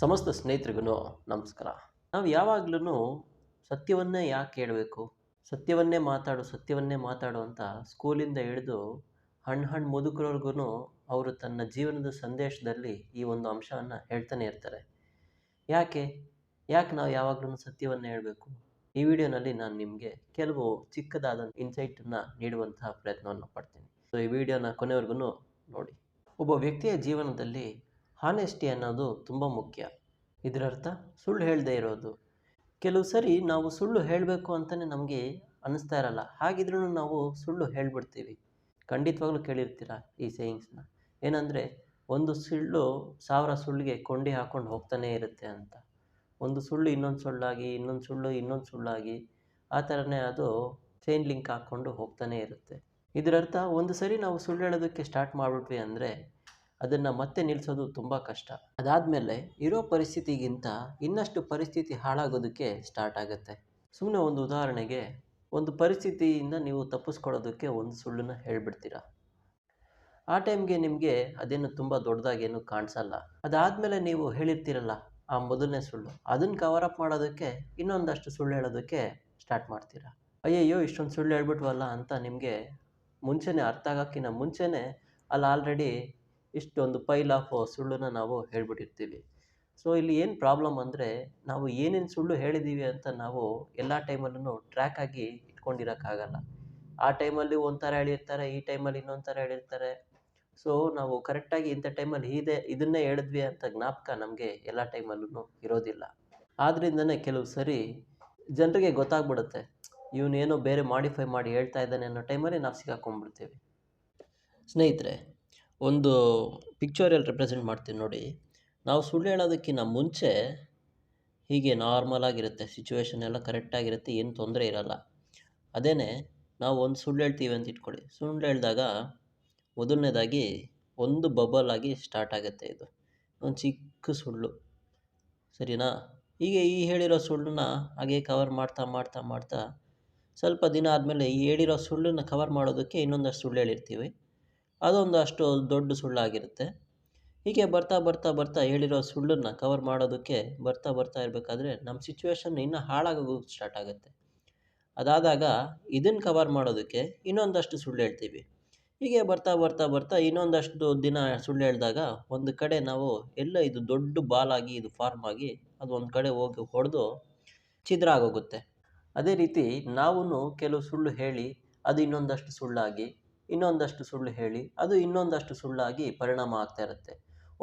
ಸಮಸ್ತ ಸ್ನೇಹಿತರಿಗೂ ನಮಸ್ಕಾರ. ನಾವು ಯಾವಾಗ್ಲೂ ಸತ್ಯವನ್ನೇ ಯಾಕೆ ಹೇಳಬೇಕು, ಸತ್ಯವನ್ನೇ ಮಾತಾಡು ಅಂತ ಸ್ಕೂಲಿಂದ ಹಿಡಿದು ಹಣ್ಣು ಮುದುಕರವರೆಗೂ ಅವರು ತನ್ನ ಜೀವನದ ಸಂದೇಶದಲ್ಲಿ ಈ ಒಂದು ಅಂಶವನ್ನು ಹೇಳ್ತಾನೆ ಇರ್ತಾರೆ. ಯಾಕೆ ಯಾಕೆ ನಾವು ಯಾವಾಗ್ಲೂ ಸತ್ಯವನ್ನೇ ಹೇಳಬೇಕು? ಈ ವಿಡಿಯೋನಲ್ಲಿ ನಾನು ನಿಮಗೆ ಕೆಲವು ಚಿಕ್ಕದಾದ ಇನ್ಸೈಟನ್ನು ನೀಡುವಂತಹ ಪ್ರಯತ್ನವನ್ನು ಪಡ್ತೀನಿ. ಸೊ ಈ ವಿಡಿಯೋನ ಕೊನೆವರೆಗೂ ನೋಡಿ. ಒಬ್ಬ ವ್ಯಕ್ತಿಯ ಜೀವನದಲ್ಲಿ ಹಾನೆಸ್ಟಿ ಅನ್ನೋದು ತುಂಬ ಮುಖ್ಯ. ಇದರರ್ಥ ಸುಳ್ಳು ಹೇಳದೇ ಇರೋದು. ಕೆಲವು ಸರಿ ನಾವು ಸುಳ್ಳು ಹೇಳಬೇಕು ಅಂತಲೇ ನಮಗೆ ಅನ್ನಿಸ್ತಾ ಇರಲ್ಲ, ಹಾಗಿದ್ರೂ ನಾವು ಸುಳ್ಳು ಹೇಳ್ಬಿಡ್ತೀವಿ. ಖಂಡಿತವಾಗ್ಲೂ ಕೇಳಿರ್ತೀರ ಈ ಸೇಯಿಂಗ್ಸ್ನ. ಏನಂದರೆ, ಒಂದು ಸುಳ್ಳು 1000 ಸುಳ್ಳಿಗೆ ಕೊಂಡಿ ಹಾಕ್ಕೊಂಡು ಹೋಗ್ತಾನೇ ಇರುತ್ತೆ ಅಂತ. ಒಂದು ಸುಳ್ಳು ಇನ್ನೊಂದು ಸುಳ್ಳಾಗಿ, ಇನ್ನೊಂದು ಸುಳ್ಳಾಗಿ, ಆ ಥರನೇ ಅದು ಚೈನ್ ಲಿಂಕ್ ಹಾಕ್ಕೊಂಡು ಹೋಗ್ತಾನೇ ಇರುತ್ತೆ. ಇದರರ್ಥ ಒಂದು ಸರಿ ನಾವು ಸುಳ್ಳು ಹೇಳೋದಕ್ಕೆ ಸ್ಟಾರ್ಟ್ ಮಾಡಿಬಿಟ್ವಿ ಅಂದರೆ ಅದನ್ನು ಮತ್ತೆ ನಿಲ್ಲಿಸೋದು ತುಂಬ ಕಷ್ಟ. ಅದಾದಮೇಲೆ ಇರೋ ಪರಿಸ್ಥಿತಿಗಿಂತ ಇನ್ನಷ್ಟು ಪರಿಸ್ಥಿತಿ ಹಾಳಾಗೋದಕ್ಕೆ ಸ್ಟಾರ್ಟ್ ಆಗುತ್ತೆ. ಸುಮ್ಮನೆ ಒಂದು ಉದಾಹರಣೆಗೆ, ಒಂದು ಪರಿಸ್ಥಿತಿಯಿಂದ ನೀವು ತಪ್ಪಿಸ್ಕೊಳ್ಳೋದಕ್ಕೆ ಒಂದು ಸುಳ್ಳನ್ನು ಹೇಳಿಬಿಡ್ತೀರ. ಆ ಟೈಮ್ಗೆ ನಿಮಗೆ ಅದೇನು ತುಂಬ ದೊಡ್ಡದಾಗೇನು ಕಾಣಿಸಲ್ಲ. ಅದಾದಮೇಲೆ ನೀವು ಹೇಳಿರ್ತೀರಲ್ಲ ಆ ಮೊದಲನೇ ಸುಳ್ಳು, ಅದನ್ನು ಕವರಪ್ ಮಾಡೋದಕ್ಕೆ ಇನ್ನೊಂದಷ್ಟು ಸುಳ್ಳು ಹೇಳೋದಕ್ಕೆ ಸ್ಟಾರ್ಟ್ ಮಾಡ್ತೀರಾ. ಅಯ್ಯಯ್ಯೋ ಇಷ್ಟೊಂದು ಸುಳ್ಳು ಹೇಳ್ಬಿಟ್ವಲ್ಲ ಅಂತ ನಿಮಗೆ ಮುಂಚೆನೇ ಅರ್ಥ ಆಗೋಕ್ಕಿಂತ ಮುಂಚೆನೇ ಅಲ್ಲಿ ಆಲ್ರೆಡಿ ಇಷ್ಟೊಂದು ಪೈಲ್ ಆಫ್ ಸುಳ್ಳನ್ನು ನಾವು ಹೇಳ್ಬಿಟ್ಟಿರ್ತೀವಿ. ಸೊ ಇಲ್ಲಿ ಏನು ಪ್ರಾಬ್ಲಮ್ ಅಂದರೆ, ನಾವು ಏನೇನು ಸುಳ್ಳು ಹೇಳಿದ್ದೀವಿ ಅಂತ ನಾವು ಎಲ್ಲ ಟೈಮಲ್ಲೂ ಟ್ರ್ಯಾಕ್ ಆಗಿ ಇಟ್ಕೊಂಡಿರೋಕ್ಕಾಗಲ್ಲ. ಆ ಟೈಮಲ್ಲಿ ಒಂಥರ ಹೇಳಿರ್ತಾರೆ, ಈ ಟೈಮಲ್ಲಿ ಇನ್ನೊಂದು ಥರ ಹೇಳಿರ್ತಾರೆ. ಸೊ ನಾವು ಕರೆಕ್ಟಾಗಿ ಇಂಥ ಟೈಮಲ್ಲಿ ಇದನ್ನೇ ಹೇಳಿದ್ವಿ ಅಂತ ಜ್ಞಾಪಕ ನಮಗೆ ಎಲ್ಲ ಟೈಮಲ್ಲೂ ಇರೋದಿಲ್ಲ. ಆದ್ದರಿಂದನೇ ಕೆಲವು ಸರಿ ಜನರಿಗೆ ಗೊತ್ತಾಗ್ಬಿಡುತ್ತೆ, ಇವನೇನೋ ಬೇರೆ ಮಾಡಿಫೈ ಮಾಡಿ ಹೇಳ್ತಾ ಇದ್ದಾನೆ ಅನ್ನೋ ಟೈಮಲ್ಲಿ ನಾವು ಸಿಕ್ಕಾಕೊಂಡ್ಬಿಡ್ತೀವಿ. ಸ್ನೇಹಿತರೆ, ಒಂದು ಪಿಕ್ಚರಲ್ಲಿ ರೆಪ್ರೆಸೆಂಟ್ ಮಾಡ್ತೀನಿ ನೋಡಿ. ನಾವು ಸುಳ್ಳು ಹೇಳೋದಕ್ಕಿಂತ ಮುಂಚೆ ಹೀಗೆ ನಾರ್ಮಲ್ ಆಗಿರುತ್ತೆ, ಸಿಚುವೇಶನ್ ಎಲ್ಲ ಕರೆಕ್ಟಾಗಿರುತ್ತೆ, ಏನು ತೊಂದರೆ ಇರಲ್ಲ. ಅದೇ ನಾವು ಒಂದು ಸುಳ್ಳು ಹೇಳ್ತೀವಿ ಅಂತ ಇಟ್ಕೊಳ್ಳಿ. ಸುಳ್ಳು ಹೇಳಿದಾಗ ಮೊದಲನೇದಾಗಿ ಒಂದು ಬಬಲ್ ಆಗಿ ಸ್ಟಾರ್ಟ್ ಆಗುತ್ತೆ. ಇದು ಒಂದು ಚಿಕ್ಕ ಸುಳ್ಳು, ಸರಿನಾ? ಹೀಗೆ ಈ ಹೇಳಿರೋ ಸುಳ್ಳನ್ನ ಹಾಗೆ ಕವರ್ ಮಾಡ್ತಾ ಸ್ವಲ್ಪ ದಿನ ಆದಮೇಲೆ ಈ ಹೇಳಿರೋ ಸುಳ್ಳನ್ನು ಕವರ್ ಮಾಡೋದಕ್ಕೆ ಇನ್ನೊಂದಷ್ಟು ಸುಳ್ಳು ಹೇಳಿರ್ತೀವಿ, ಅದೊಂದು ಅಷ್ಟು ದೊಡ್ಡ ಸುಳ್ಳಾಗಿರುತ್ತೆ. ಹೀಗೆ ಬರ್ತಾ ಹೇಳಿರೋ ಸುಳ್ಳನ್ನು ಕವರ್ ಮಾಡೋದಕ್ಕೆ ಬರ್ತಾ ಇರಬೇಕಾದ್ರೆ ನಮ್ಮ ಸಿಚುವೇಶನ್ ಇನ್ನೂ ಹಾಳಾಗೋಕ್ಕೆ ಸ್ಟಾರ್ಟ್ ಆಗುತ್ತೆ. ಅದಾದಾಗ ಇದನ್ನು ಕವರ್ ಮಾಡೋದಕ್ಕೆ ಇನ್ನೊಂದಷ್ಟು ಸುಳ್ಳು ಹೇಳ್ತೀವಿ. ಹೀಗೆ ಬರ್ತಾ ಇನ್ನೊಂದಷ್ಟು ದಿನ ಸುಳ್ಳು ಹೇಳಿದಾಗ ಒಂದು ಕಡೆ ನಾವು ಎಲ್ಲ ಇದು ದೊಡ್ಡ ಬಾಲಾಗಿ ಇದು ಫಾರ್ಮ್ ಆಗಿ ಅದು ಒಂದು ಕಡೆ ಹೋಗಿ ಹೊಡೆದು ಛಿದ್ರ ಆಗೋಗುತ್ತೆ. ಅದೇ ರೀತಿ ನಾವು ಕೆಲವು ಸುಳ್ಳು ಹೇಳಿ ಅದು ಇನ್ನೊಂದಷ್ಟು ಸುಳ್ಳಾಗಿ, ಇನ್ನೊಂದಷ್ಟು ಸುಳ್ಳು ಹೇಳಿ ಅದು ಇನ್ನೊಂದಷ್ಟು ಸುಳ್ಳಾಗಿ ಪರಿಣಾಮ ಆಗ್ತಾ ಇರುತ್ತೆ.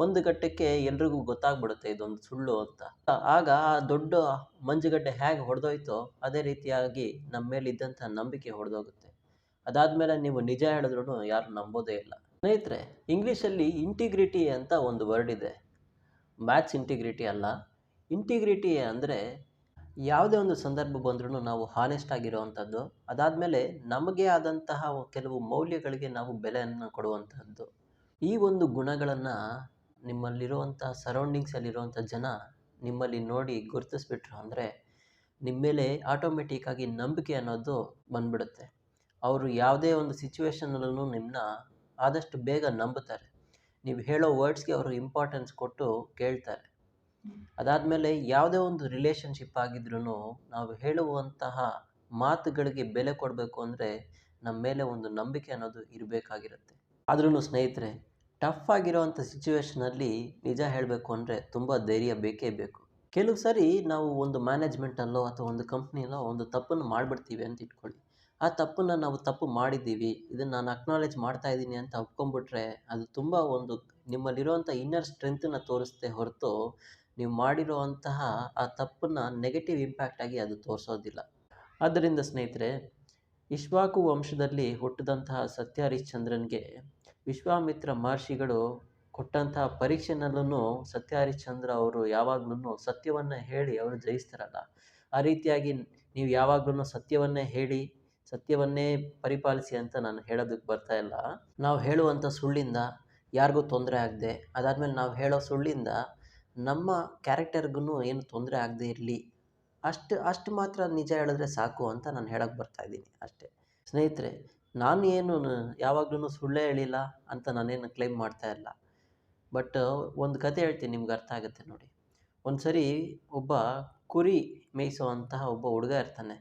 ಒಂದು ಘಟ್ಟಕ್ಕೆ ಎಲ್ರಿಗೂ ಗೊತ್ತಾಗ್ಬಿಡುತ್ತೆ ಇದೊಂದು ಸುಳ್ಳು ಅಂತ. ಆಗ ಆ ದೊಡ್ಡ ಮಂಜುಗಡ್ಡೆ ಹೇಗೆ ಹೊಡೆದೋಯ್ತೋ ಅದೇ ರೀತಿಯಾಗಿ ನಮ್ಮ ಮೇಲಿದ್ದಂಥ ನಂಬಿಕೆ ಹೊಡೆದೋಗುತ್ತೆ. ಅದಾದಮೇಲೆ ನೀವು ನಿಜ ಹೇಳಿದ್ರೂ ಯಾರು ನಂಬೋದೇ ಇಲ್ಲ. ಸ್ನೇಹಿತರೆ, ಇಂಗ್ಲೀಷಲ್ಲಿ ಇಂಟಿಗ್ರಿಟಿ ಅಂತ ಒಂದು ವರ್ಡ್ ಇದೆ. ಮ್ಯಾಥ್ಸ್ ಇಂಟಿಗ್ರಿಟಿ ಅಲ್ಲ. ಇಂಟಿಗ್ರಿಟಿ ಅಂದರೆ ಯಾವುದೇ ಒಂದು ಸಂದರ್ಭ ಬಂದ್ರೂ ನಾವು ಹಾನೆಸ್ಟ್ ಆಗಿರೋವಂಥದ್ದು. ಅದಾದಮೇಲೆ ನಮಗೆ ಆದಂತಹ ಕೆಲವು ಮೌಲ್ಯಗಳಿಗೆ ನಾವು ಬೆಲೆಯನ್ನು ಕೊಡುವಂಥದ್ದು. ಈ ಒಂದು ಗುಣಗಳನ್ನು ನಿಮ್ಮಲ್ಲಿರುವಂಥ ಸರೌಂಡಿಂಗ್ಸಲ್ಲಿರುವಂಥ ಜನ ನಿಮ್ಮಲ್ಲಿ ನೋಡಿ ಗುರುತಿಸ್ಬಿಟ್ರು ಅಂದರೆ ನಿಮ್ಮ ಮೇಲೆ ಆಟೋಮೆಟಿಕ್ಕಾಗಿ ನಂಬಿಕೆ ಅನ್ನೋದು ಬಂದ್ಬಿಡುತ್ತೆ. ಅವರು ಯಾವುದೇ ಒಂದು ಸಿಚುವೇಷನಲ್ಲೂ ನಿಮ್ಮನ್ನ ಆದಷ್ಟು ಬೇಗ ನಂಬುತ್ತಾರೆ. ನೀವು ಹೇಳೋ ವರ್ಡ್ಸ್ಗೆ ಅವರು ಇಂಪಾರ್ಟೆನ್ಸ್ ಕೊಟ್ಟು ಕೇಳ್ತಾರೆ. ಅದಾದಮೇಲೆ ಯಾವುದೇ ಒಂದು ರಿಲೇಷನ್ಶಿಪ್ ಆಗಿದ್ರೂ ನಾವು ಹೇಳುವಂತಹ ಮಾತುಗಳಿಗೆ ಬೆಲೆ ಕೊಡಬೇಕು ಅಂದರೆ ನಮ್ಮ ಮೇಲೆ ಒಂದು ನಂಬಿಕೆ ಅನ್ನೋದು ಇರಬೇಕಾಗಿರುತ್ತೆ. ಆದ್ರೂ ಸ್ನೇಹಿತರೆ, ಟಫ್ ಆಗಿರೋವಂಥ ಸಿಚುವೇಷನಲ್ಲಿ ನಿಜ ಹೇಳಬೇಕು ಅಂದರೆ ತುಂಬ ಧೈರ್ಯ ಬೇಕೇ ಬೇಕು. ಕೆಲವು ಸರಿ ನಾವು ಒಂದು ಮ್ಯಾನೇಜ್ಮೆಂಟಲ್ಲೋ ಅಥವಾ ಒಂದು ಕಂಪ್ನಿಯಲ್ಲೋ ಒಂದು ತಪ್ಪನ್ನು ಮಾಡಿಬಿಡ್ತೀವಿ ಅಂತ ಇಟ್ಕೊಳ್ಳಿ. ಆ ತಪ್ಪನ್ನು ನಾವು ತಪ್ಪು ಮಾಡಿದ್ದೀವಿ, ಇದನ್ನು ನಾನು ಅಕ್ನಾಲೇಜ್ ಮಾಡ್ತಾ ಇದ್ದೀನಿ ಅಂತ ಒಪ್ಕೊಂಡ್ಬಿಟ್ರೆ ಅದು ತುಂಬ ಒಂದು ನಿಮ್ಮಲ್ಲಿರುವಂಥ ಇನ್ನರ್ ಸ್ಟ್ರೆಂತನ್ನು ತೋರಿಸುತ್ತೆ ಹೊರತು ನೀವು ಮಾಡಿರುವಂತಹ ಆ ತಪ್ಪನ್ನು ನೆಗೆಟಿವ್ ಇಂಪ್ಯಾಕ್ಟಾಗಿ ಅದು ತೋರಿಸೋದಿಲ್ಲ. ಆದ್ದರಿಂದ ಸ್ನೇಹಿತರೆ, ಇಕ್ಷ್ವಾಕು ವಂಶದಲ್ಲಿ ಹುಟ್ಟಿದಂತಹ ಸತ್ಯ ಹರಿಶ್ಚಂದ್ರನಿಗೆ ವಿಶ್ವಾಮಿತ್ರ ಮಹರ್ಷಿಗಳು ಕೊಟ್ಟಂತಹ ಪರೀಕ್ಷೆನಲ್ಲೂ ಸತ್ಯ ಹರಿಶ್ಚಂದ್ರ ಅವರು ಯಾವಾಗ್ಲೂ ಸತ್ಯವನ್ನು ಹೇಳಿ ಅವರು ಜಯಿಸ್ತಾರಲ್ಲ, ಆ ರೀತಿಯಾಗಿ ನೀವು ಯಾವಾಗ್ಲೂ ಸತ್ಯವನ್ನೇ ಹೇಳಿ ಸತ್ಯವನ್ನೇ ಪರಿಪಾಲಿಸಿ ಅಂತ ನಾನು ಹೇಳೋದಕ್ಕೆ ಬರ್ತಾ ಇಲ್ಲ. ನಾವು ಹೇಳುವಂಥ ಸುಳ್ಳಿಂದ ಯಾರಿಗೂ ತೊಂದರೆ ಆಗದೆ, ಅದಾದಮೇಲೆ ನಾವು ಹೇಳೋ ಸುಳ್ಳಿಂದ ನಮ್ಮ ಕ್ಯಾರೆಕ್ಟರ್ಗೂ ಏನು ತೊಂದರೆ ಆಗದೆ ಇರಲಿ, ಅಷ್ಟು ಮಾತ್ರ ನಿಜ ಹೇಳಿದ್ರೆ ಸಾಕು ಅಂತ ನಾನು ಹೇಳೋಕ್ಕೆ ಬರ್ತಾಯಿದ್ದೀನಿ ಅಷ್ಟೇ. ಸ್ನೇಹಿತರೆ, ನಾನು ಏನು ಯಾವಾಗ್ಲೂ ಸುಳ್ಳೇ ಹೇಳಿಲ್ಲ ಅಂತ ನಾನೇನು ಕ್ಲೈಮ್ ಮಾಡ್ತಾ ಇಲ್ಲ. ಬಟ್ ಒಂದು ಕತೆ ಹೇಳ್ತೀನಿ, ನಿಮ್ಗೆ ಅರ್ಥ ಆಗುತ್ತೆ ನೋಡಿ. ಒಂದು ಸರಿ ಒಬ್ಬ ಕುರಿ ಮೇಯಿಸುವಂತಹ ಒಬ್ಬ ಹುಡುಗ ಇರ್ತಾನೆ.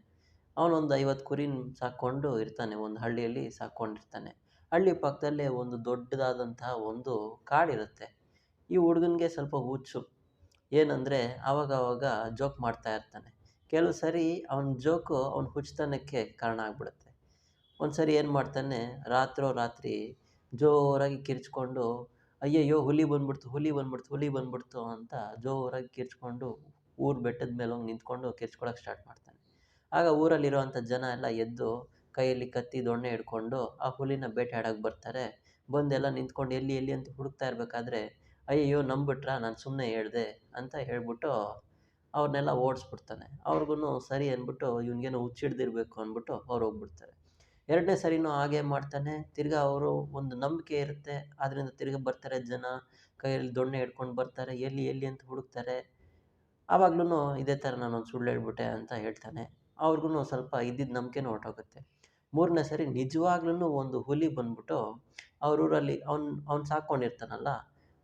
ಅವನೊಂದು 50 ಕುರಿನ ಸಾಕ್ಕೊಂಡು ಇರ್ತಾನೆ. ಒಂದು ಹಳ್ಳಿಯಲ್ಲಿ ಸಾಕ್ಕೊಂಡಿರ್ತಾನೆ. ಹಳ್ಳಿ ಪಕ್ಕದಲ್ಲೇ ಒಂದು ದೊಡ್ಡದಾದಂತಹ ಒಂದು ಕಾಡಿರುತ್ತೆ. ಈ ಹುಡುಗನಿಗೆ ಸ್ವಲ್ಪ ಹುಚ್ಚು. ಏನಂದರೆ ಆವಾಗವಾಗ ಜೋಕ್ ಮಾಡ್ತಾ ಇರ್ತಾನೆ. ಕೆಲವು ಸರಿ ಅವನ ಜೋಕು ಅವನ ಹುಚ್ಚುತನಕ್ಕೆ ಕಾರಣ ಆಗ್ಬಿಡುತ್ತೆ. ಒಂದು ಸರಿ ಏನು ಮಾಡ್ತಾನೆ, ರಾತ್ರೋರಾತ್ರಿ ಜೋರಾಗಿ ಕಿರ್ಚ್ಕೊಂಡು, ಅಯ್ಯಯ್ಯೋ ಹುಲಿ ಬಂದ್ಬಿಡ್ತು, ಹುಲಿ ಬಂದ್ಬಿಡ್ತು, ಹುಲಿ ಬಂದ್ಬಿಡ್ತು ಅಂತ ಜೋರಾಗಿ ಕಿರ್ಚ್ಕೊಂಡು ಬೆಟ್ಟದ ಮೇಲೆ ಹೋಗಿ ನಿಂತ್ಕೊಂಡು ಕಿರ್ಚ್ಕೊಳಕ್ಕೆ ಸ್ಟಾರ್ಟ್ ಮಾಡ್ತಾನೆ. ಆಗ ಊರಲ್ಲಿರುವಂಥ ಜನ ಎಲ್ಲ ಎದ್ದು ಕೈಯಲ್ಲಿ ಕತ್ತಿ ದೊಣ್ಣೆ ಹಿಡ್ಕೊಂಡು ಆ ಹುಲಿನ ಬೇಟೆಯಾಡಕ್ಕೆ ಬರ್ತಾರೆ. ಬಂದೆಲ್ಲ ನಿಂತ್ಕೊಂಡು ಎಲ್ಲಿ ಎಲ್ಲಿ ಅಂತ ಹುಡುಕ್ತಾ ಇರಬೇಕಾದ್ರೆ, ಅಯ್ಯಯ್ಯೋ ನಂಬಿಟ್ರಾ, ನಾನು ಸುಮ್ಮನೆ ಹೇಳ್ದೆ ಅಂತ ಹೇಳ್ಬಿಟ್ಟು ಅವ್ರನ್ನೆಲ್ಲ ಓಡಿಸ್ಬಿಡ್ತಾನೆ. ಅವ್ರಿಗೂ ಸರಿ ಅಂದ್ಬಿಟ್ಟು ಇವ್ನಿಗೇನೋ ಹುಚ್ಚಿಡ್ದಿರ್ಬೇಕು ಅಂದ್ಬಿಟ್ಟು ಅವ್ರು ಹೋಗ್ಬಿಡ್ತಾರೆ. ಎರಡನೇ ಸರಿನೂ ಹಾಗೆ ಮಾಡ್ತಾನೆ. ತಿರ್ಗಾ ಅವರು ಒಂದು ನಂಬಿಕೆ ಇರುತ್ತೆ, ಆದ್ದರಿಂದ ತಿರ್ಗಾ ಬರ್ತಾರೆ ಜನ, ಕೈಯಲ್ಲಿ ದೊಣ್ಣೆ ಹಿಡ್ಕೊಂಡು ಬರ್ತಾರೆ, ಎಲ್ಲಿ ಎಲ್ಲಿ ಅಂತ ಹುಡುಕ್ತಾರೆ. ಆವಾಗ್ಲೂ ಇದೇ ಥರ ನಾನೊಂದು ಸುಳ್ಳು ಹೇಳ್ಬಿಟ್ಟೆ ಅಂತ ಹೇಳ್ತಾನೆ. ಅವ್ರಿಗೂ ಸ್ವಲ್ಪ ಇದ್ದಿದ್ದ ನಂಬಿಕೆನೂ ಹೊರ್ಟೋಗುತ್ತೆ. ಮೂರನೇ ಸರಿ ನಿಜವಾಗ್ಲೂ ಒಂದು ಹುಲಿ ಬಂದ್ಬಿಟ್ಟು ಅವ್ರ ಊರಲ್ಲಿ ಅವ್ನು ಸಾಕ್ಕೊಂಡಿರ್ತಾನಲ್ಲ,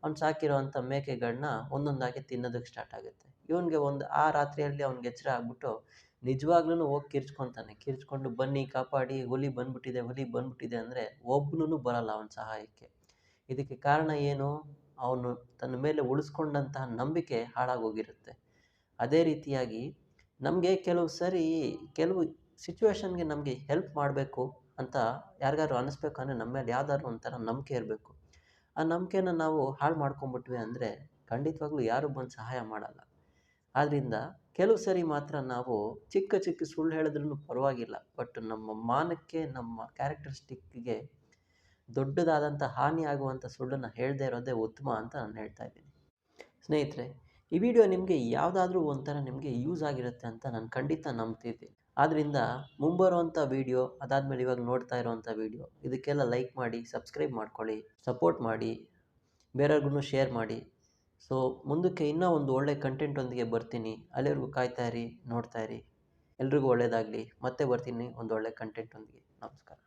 ಅವ್ನು ಸಾಕಿರೋವಂಥ ಮೇಕೆಗಳನ್ನ ಒಂದೊಂದಾಗಿ ತಿನ್ನೋದಕ್ಕೆ ಸ್ಟಾರ್ಟ್ ಆಗುತ್ತೆ. ಇವನಿಗೆ ಆ ರಾತ್ರಿಯಲ್ಲಿ ಅವ್ನಿಗೆ ಎಚ್ಚರ ಆಗ್ಬಿಟ್ಟು ನಿಜವಾಗ್ಲೂ ಹೋಗಿ ಕಿರ್ಚ್ಕೊತಾನೆ. ಕಿರ್ಚ್ಕೊಂಡು ಬನ್ನಿ ಕಾಪಾಡಿ, ಹುಲಿ ಬಂದ್ಬಿಟ್ಟಿದೆ, ಹುಲಿ ಬಂದ್ಬಿಟ್ಟಿದೆ ಅಂದರೆ ಒಬ್ಬನೂ ಬರಲ್ಲ ಅವನ ಸಹಾಯಕ್ಕೆ. ಇದಕ್ಕೆ ಕಾರಣ ಏನು? ಅವನು ತನ್ನ ಮೇಲೆ ಉಳಿಸ್ಕೊಂಡಂತಹ ನಂಬಿಕೆ ಹಾಳಾಗೋಗಿರುತ್ತೆ. ಅದೇ ರೀತಿಯಾಗಿ ನಮಗೆ ಕೆಲವು ಸಿಚುವೇಶನ್ಗೆ ನಮಗೆ ಹೆಲ್ಪ್ ಮಾಡಬೇಕು ಅಂತ ಯಾರಿಗಾದ್ರು ಅನ್ನಿಸ್ಬೇಕಂದ್ರೆ ನಮ್ಮ ಮೇಲೆ ಯಾವ್ದಾದ್ರು ಒಂಥರ ನಂಬಿಕೆ ಇರಬೇಕು. ಆ ನಂಬಿಕೆನ ನಾವು ಹಾಳು ಮಾಡ್ಕೊಂಬಿಟ್ವಿ ಅಂದರೆ ಖಂಡಿತವಾಗ್ಲೂ ಯಾರೂ ಬಂದು ಸಹಾಯ ಮಾಡಲ್ಲ. ಆದ್ದರಿಂದ ಕೆಲವು ಸರಿ ಮಾತ್ರ ನಾವು ಚಿಕ್ಕ ಚಿಕ್ಕ ಸುಳ್ಳು ಹೇಳಿದ್ರೂ ಪರವಾಗಿಲ್ಲ, ಬಟ್ ನಮ್ಮ ಮಾನಕ್ಕೆ, ನಮ್ಮ ಕ್ಯಾರೆಕ್ಟರಿಸ್ಟಿಕ್ಕಿಗೆ ದೊಡ್ಡದಾದಂಥ ಹಾನಿ ಆಗುವಂಥ ಸುಳ್ಳನ್ನು ಹೇಳದೇ ಇರೋದೇ ಉತ್ತಮ ಅಂತ ನಾನು ಹೇಳ್ತಾ ಇದ್ದೀನಿ. ಸ್ನೇಹಿತರೆ, ಈ ವಿಡಿಯೋ ನಿಮಗೆ ಯಾವುದಾದ್ರೂ ಒಂಥರ ನಿಮಗೆ ಯೂಸ್ ಆಗಿರುತ್ತೆ ಅಂತ ನಾನು ಖಂಡಿತ ನಂಬ್ತಿದ್ದೀನಿ. ಆದ್ದರಿಂದ ಮುಂಬರುವಂಥ ವಿಡಿಯೋ, ಅದಾದಮೇಲೆ ಇವಾಗ ನೋಡ್ತಾ ಇರೋವಂಥ ವಿಡಿಯೋ, ಇದಕ್ಕೆಲ್ಲ ಲೈಕ್ ಮಾಡಿ, ಸಬ್ಸ್ಕ್ರೈಬ್ ಮಾಡ್ಕೊಳ್ಳಿ, ಸಪೋರ್ಟ್ ಮಾಡಿ, ಬೇರೆಯವ್ರಿಗೂ ಶೇರ್ ಮಾಡಿ. ಸೊ ಮುಂದಕ್ಕೆ ಇನ್ನೂ ಒಂದು ಒಳ್ಳೆ ಕಂಟೆಂಟೊಂದಿಗೆ ಬರ್ತೀನಿ. ಅಲ್ಲಿವರೆಗೂ ಕಾಯ್ತಾ ಇರಿ, ನೋಡ್ತಾ ಇರಿ. ಎಲ್ರಿಗೂ ಒಳ್ಳೆಯದಾಗಲಿ. ಮತ್ತೆ ಬರ್ತೀನಿ ಒಂದು ಒಳ್ಳೆ ಕಂಟೆಂಟೊಂದಿಗೆ. ನಮಸ್ಕಾರ.